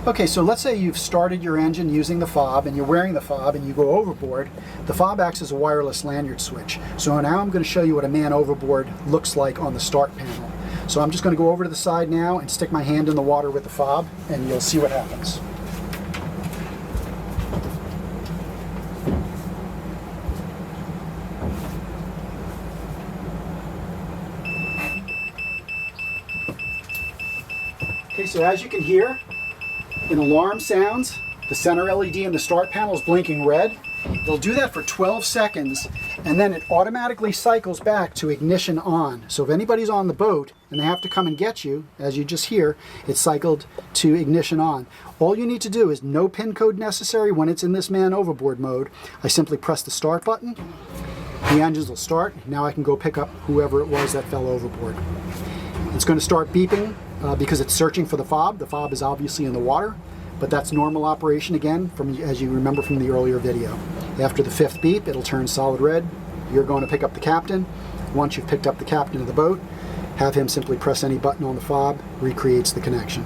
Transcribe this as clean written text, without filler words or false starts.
Okay, so let's say you've started your engine using the fob and you're wearing the fob and you go overboard. The fob acts as a wireless lanyard switch. So now I'm going to show you what a Man Overboard looks like on the start panel. So I'm just going to go over to the side now and stick my hand in the water with the fob and you'll see what happens. Okay, so as you can hear, an alarm sounds. The center LED in the start panel is blinking red. It'll do that for 12 seconds and then it automatically cycles back to ignition on. So if anybody's on the boat and they have to come and get you, as you just hear, it's cycled to ignition on. All you need to do is no pin code necessary when it's in this Man Overboard mode. I simply press the start button, the engines will start. Now I can go pick up whoever it was that fell overboard. It's going to start beeping because it's searching for the fob. The fob is obviously in the water, but that's normal operation again, as you remember from the earlier video. After the 5th beep, it'll turn solid red. You're going to pick up the captain. Once you've picked up the captain of the boat, have him simply press any button on the fob, recreates the connection.